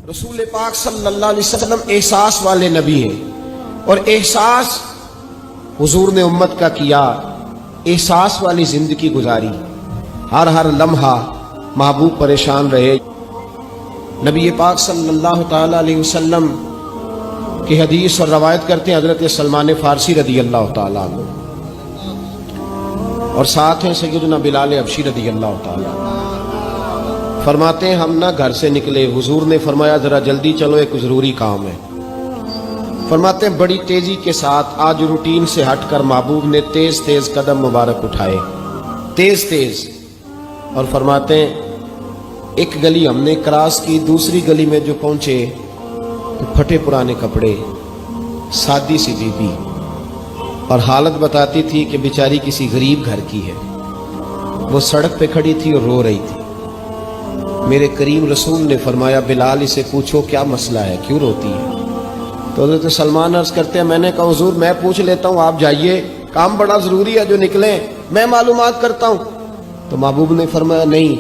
رسول پاک صلی اللہ علیہ وسلم احساس والے نبی ہیں، اور احساس حضور نے امت کا کیا، احساس والی زندگی گزاری، ہر لمحہ محبوب پریشان رہے۔ نبی پاک صلی اللہ تعالی علیہ وسلم کی حدیث اور روایت کرتے ہیں حضرت سلمان فارسی رضی اللہ تعالیٰ عنہ، اور ساتھ ہیں سیدنا بلال حبشی رضی اللہ تعالیٰ عنہ۔ فرماتے ہیں ہم نہ گھر سے نکلے، حضور نے فرمایا ذرا جلدی چلو، ایک ضروری کام ہے۔ فرماتے ہیں بڑی تیزی کے ساتھ آج روٹین سے ہٹ کر محبوب نے تیز تیز قدم مبارک اٹھائے، تیز تیز، اور فرماتے ہیں ایک گلی ہم نے کراس کی، دوسری گلی میں جو پہنچے تو پھٹے پرانے کپڑے، سادی سی بی بی، اور حالت بتاتی تھی کہ بیچاری کسی غریب گھر کی ہے۔ وہ سڑک پہ کھڑی تھی اور رو رہی تھی۔ میرے کریم رسول نے فرمایا بلال اسے پوچھو کیا مسئلہ ہے، کیوں روتی ہے؟ تو حضرت سلمان عرض کرتے ہیں میں نے کہا حضور میں پوچھ لیتا ہوں، آپ جائیے، کام بڑا ضروری ہے جو نکلیں، میں معلومات کرتا ہوں۔ تو محبوب نے فرمایا نہیں،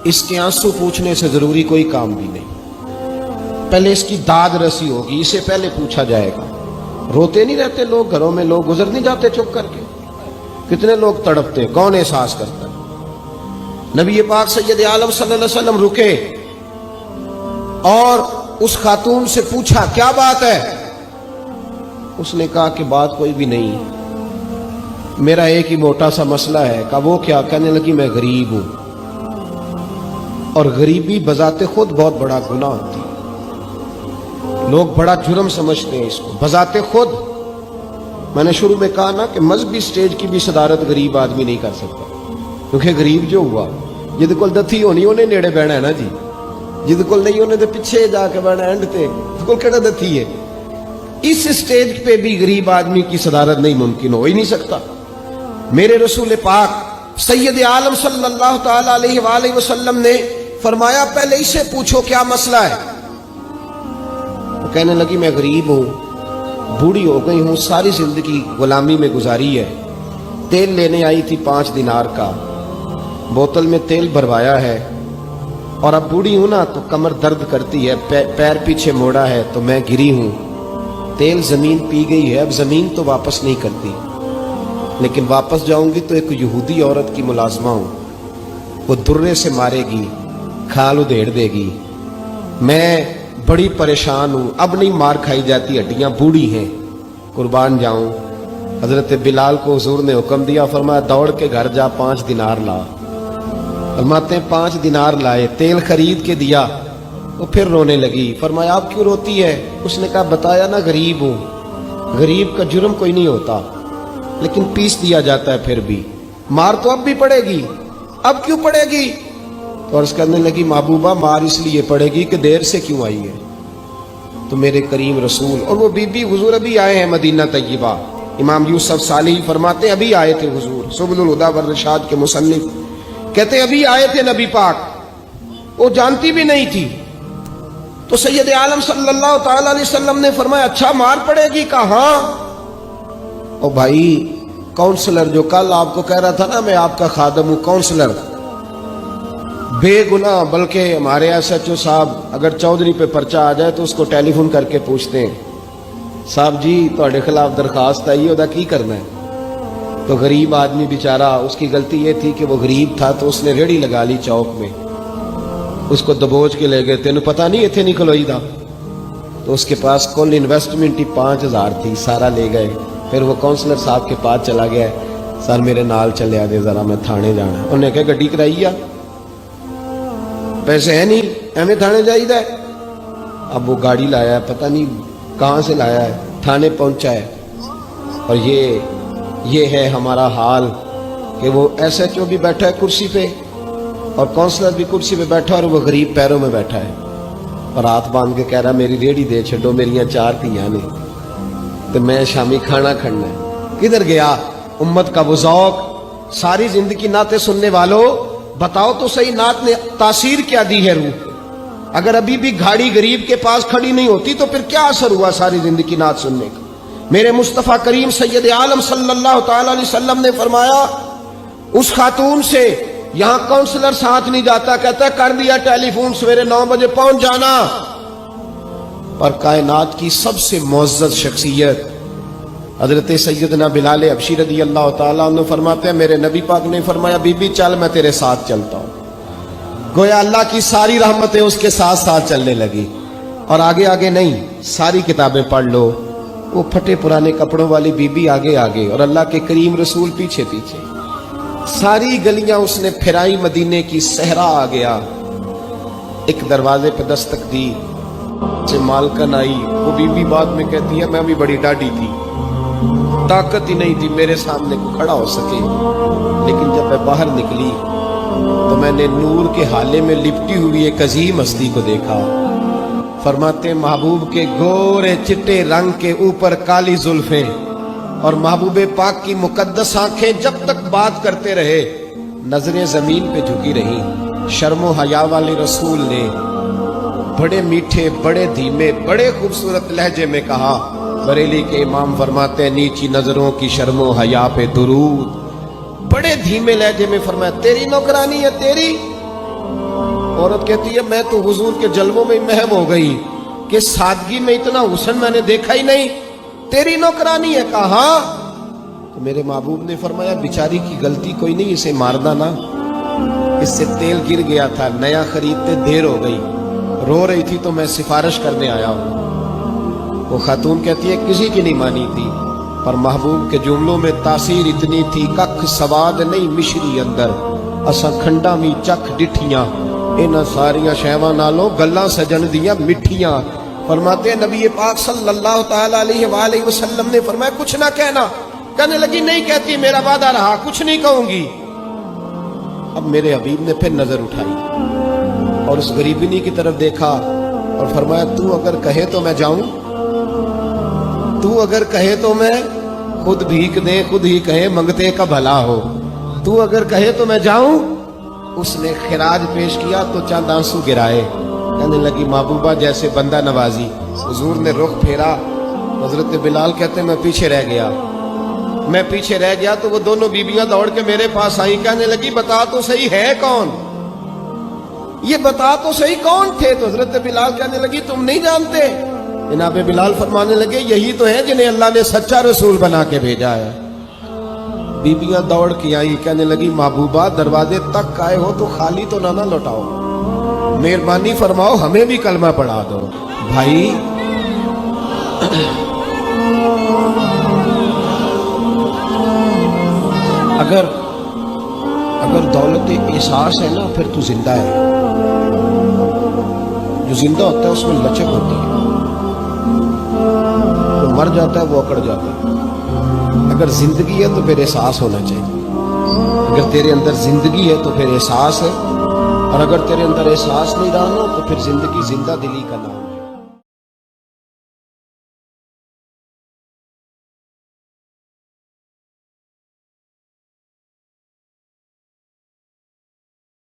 اس کے آنسو پوچھنے سے ضروری کوئی کام بھی نہیں، پہلے اس کی داد رسی ہوگی، اسے پہلے پوچھا جائے گا۔ روتے نہیں رہتے لوگ گھروں میں، لوگ گزر نہیں جاتے چپ کر کے؟ کتنے لوگ تڑپتے، کون احساس کرتا ہے؟ نبی پاک سید عالم صلی اللہ علیہ وسلم رکے اور اس خاتون سے پوچھا کیا بات ہے؟ اس نے کہا کہ بات کوئی بھی نہیں، میرا ایک ہی موٹا سا مسئلہ ہے۔ کہا وہ کیا؟ کہنے لگی میں غریب ہوں، اور غریبی بذات خود بہت بڑا گناہ ہوتی ہے، لوگ بڑا جرم سمجھتے ہیں اس کو بذات خود۔ میں نے شروع میں کہا نا کہ مذہبی سٹیج کی بھی صدارت غریب آدمی نہیں کر سکتا، کیونکہ غریب جو ہوا جد کول دتھی ہونی انہیں نیڑے بہنا ہے نا جی، جد کول نہیں انہیں تو پیچھے جا کے بہنا اینڈ تے کول کہڑا دتھی ہے۔ اس سٹیج پہ بھی غریب آدمی کی صدارت نہیں ممکن ہو ہی نہیں سکتا۔ میرے رسول پاک سید عالم صلی اللہ تعالی علیہ وآلہ وسلم نے فرمایا پہلے اسے پوچھو کیا مسئلہ ہے۔ وہ کہنے لگی میں غریب ہوں، بوڑھی ہو گئی ہوں، ساری زندگی غلامی میں گزاری ہے، تیل لینے آئی تھی 5 دینار کا، بوتل میں تیل بھروایا ہے، اور اب بوڑھی ہوں نا تو کمر درد کرتی ہے، پیر پیچھے موڑا ہے تو میں گری ہوں، تیل زمین پی گئی ہے، اب زمین تو واپس نہیں کرتی، لیکن واپس جاؤں گی تو ایک یہودی عورت کی ملازمہ ہوں، وہ درے سے مارے گی، کھال ادھیڑ دے گی، میں بڑی پریشان ہوں، اب نہیں مار کھائی جاتی، ہڈیاں بوڑھی ہیں، قربان جاؤں۔ حضرت بلال کو حضور نے حکم دیا، فرمایا دوڑ کے گھر جا 5 دینار لا۔ فرماتے ہیں 5 دینار لائے، تیل خرید کے دیا، وہ پھر رونے لگی۔ فرمایا آپ کیوں روتی ہے؟ اس نے کہا بتایا نا غریب ہوں، غریب کا جرم کوئی نہیں ہوتا، لیکن پیس دیا جاتا ہے، پھر بھی مار تو اب بھی پڑے گی، اب کیوں پڑے گی؟ اور اس کرنے لگی محبوبہ مار اس لیے پڑے گی کہ دیر سے کیوں آئی ہے۔ تو میرے کریم رسول اور وہ بی بی حضور ابھی آئے ہیں مدینہ طیبہ، امام یوسف صالحی فرماتے ہیں ابھی آئے تھے حضور، سبل الہدیٰ والرشاد کے مصنف کہتے ہیں ابھی آئے تھے نبی پاک، وہ جانتی بھی نہیں تھی۔ تو سید عالم صلی اللہ تعالی علیہ وسلم نے فرمایا اچھا مار پڑے گی؟ کہا ہاں۔ او بھائی کونسلر جو کل آپ کو کہہ رہا تھا نا میں آپ کا خادم ہوں، کونسلر بے گناہ، بلکہ ہمارے SHO صاحب اگر چودھری پہ پرچہ آ جائے تو اس کو ٹیلی فون کر کے پوچھتے ہیں صاحب جی تہاڈے خلاف درخواست آئی ہے، کی کرنا ہے؟ تو غریب آدمی بیچارہ، اس کی غلطی یہ تھی کہ وہ غریب تھا تو اس نے ریڑھی لگا لی چوک میں، اس کو دبوچ کے لے گئے، تینوں پتہ نہیں ایتھے نہیں کھلوئی دا، تو اس کے پاس کل انویسٹمنٹ ہی 5000 تھی، سارا لے گئے۔ پھر وہ کونسلر صاحب کے پاس چلا گیا، سر میرے نال چلے آ دے ذرا میں تھانے جانا ہے۔ انہوں نے کہا گڈی کرائی آ، پیسے ہیں نہیں ایویں تھانے جائی دا ہے۔ اب وہ گاڑی لایا ہے، پتہ نہیں کہاں سے لایا ہے، تھانے پہنچا ہے، اور یہ ہے ہمارا حال کہ وہ SHO بھی بیٹھا ہے کرسی پہ اور کونسلر بھی کرسی پہ بیٹھا، اور وہ غریب پیروں میں بیٹھا ہے اور ہاتھ باندھ کے کہہ رہا میری ریڑھی دے چھڈو، میریاں 4 دھیاں نے تو میں شامی کھانا کھڑنا ہے۔ کدھر گیا امت کا وہ ذوق؟ ساری زندگی نعتیں سننے والوں بتاؤ تو صحیح نعت نے تاثیر کیا دی ہے روح؟ اگر ابھی بھی گھاڑی غریب کے پاس کھڑی نہیں ہوتی تو پھر کیا اثر ہوا ساری زندگی نعت سننے کا؟ میرے مصطفیٰ کریم سید عالم صلی اللہ تعالی علیہ وسلم نے فرمایا اس خاتون سے یہاں کونسلر ساتھ نہیں جاتا، کہتا ہے کر دیا ٹیلی فون، سویرے 9 بجے پہنچ جانا، اور کائنات کی سب سے معزز شخصیت حضرت سیدنا بلال حبشی رضی اللہ تعالیٰ عنہ فرماتے ہیں میرے نبی پاک نے فرمایا بی بی چل میں تیرے ساتھ چلتا ہوں. گویا اللہ کی ساری رحمتیں اس کے ساتھ ساتھ چلنے لگی. اور آگے آگے نہیں، ساری کتابیں پڑھ لو، وہ پھٹے پرانے کپڑوں والی بی بی آگے آگے اور اللہ کے کریم رسول پیچھے پیچھے. ساری گلیاں اس نے پھرائی، مدینے کی صحرا آ گیا. ایک دروازے پہ دستک دی سے مالکن آئی. وہ بی بی بعد میں کہتی ہے میں بھی بڑی ڈاڈی تھی، طاقت ہی نہیں تھی میرے سامنے کو کھڑا ہو سکے، لیکن جب میں باہر نکلی تو میں نے نور کے حالے میں لپٹی ہوئی ایک عظیم ہستی کو دیکھا. فرماتے محبوب کے گورے چٹے رنگ کے اوپر کالی زلفیں اور محبوب پاک کی مقدس آنکھیں جب تک بات کرتے رہے نظریں زمین پہ جھکی رہی. شرم و حیا والے رسول نے بڑے میٹھے، بڑے دھیمے، بڑے خوبصورت لہجے میں کہا. بریلی کے امام فرماتے ہیں نیچی نظروں کی شرم و حیا پہ درود. بڑے دھیمے لہجے میں فرمایا تیری نوکرانی ہے تیری. عورت کہتی ہے میں تو حضور کے جلووں میں محو ہو گئی کہ سادگی میں اتنا حسن میں نے دیکھا ہی نہیں، تیری نوکرانی ہے. کہا تو میرے محبوب نے فرمایا بیچاری کی غلطی کوئی نہیں، اسے مارنا نا، اس سے تیل گر گیا تھا، نیا خریدتے دیر ہو گئی، رو رہی تھی تو میں سفارش کرنے آیا ہوں. وہ خاتون کہتی ہے کسی کی نہیں مانی تھی، پر محبوب کے جملوں میں تاثیر اتنی تھی ککھ سواد نہیں مشری اندر اساں کھنڈا می چکھ ڈٹھیاں انہاں ساریاں شیواں نالوں گلاں سجن دیاں مٹھیاں. فرماتے ہیں نبی پاک صلی اللہ تعالی علیہ وآلہ وسلم نے فرمایا کچھ نہ کہنا. کہنے لگی نہیں کہتی، میرا وعدہ رہا، کچھ نہیں کہوں گی. اب میرے حبیب نے پھر نظر اٹھائی اور اس غریبنی کی طرف دیکھا اور فرمایا تو اگر کہے تو میں جاؤں، تو اگر کہے تو میں خود بھیک دے خود ہی کہے منگتے کا بھلا ہو، تو اگر کہے تو میں جاؤں. اس نے خراج پیش کیا تو چند آنسو گرائے. کہنے لگی محبوبہ جیسے بندہ نوازی. حضور نے رخ پھیرا. حضرت بلال کہتے ہیں میں پیچھے رہ گیا تو وہ دونوں بیویاں دوڑ کے میرے پاس آئیں. کہنے لگی بتا تو صحیح ہے کون، یہ بتا تو صحیح کون تھے. تو حضرت بلال کہنے لگی تم نہیں جانتے. جناب بلال فرمانے لگے یہی تو ہیں جنہیں اللہ نے سچا رسول بنا کے بھیجا ہے. بیبیاں دوڑ کے آئیں. کہنے لگی محبوبہ دروازے تک آئے ہو تو خالی تو نہ لوٹاؤ، مہربانی فرماؤ ہمیں بھی کلمہ پڑھا دو. بھائی اگر دولت احساس ہے نا پھر تو زندہ ہے. جو زندہ ہوتا ہے اس میں لچک ہوتی ہے، جو مر جاتا ہے وہ اکڑ جاتا ہے. اگر زندگی ہے تو پھر احساس ہونا چاہیے. اگر تیرے اندر زندگی ہے تو پھر احساس ہے، اور اگر تیرے اندر احساس نہیں رہا نا تو پھر زندگی زندہ دلی کا نام ہے.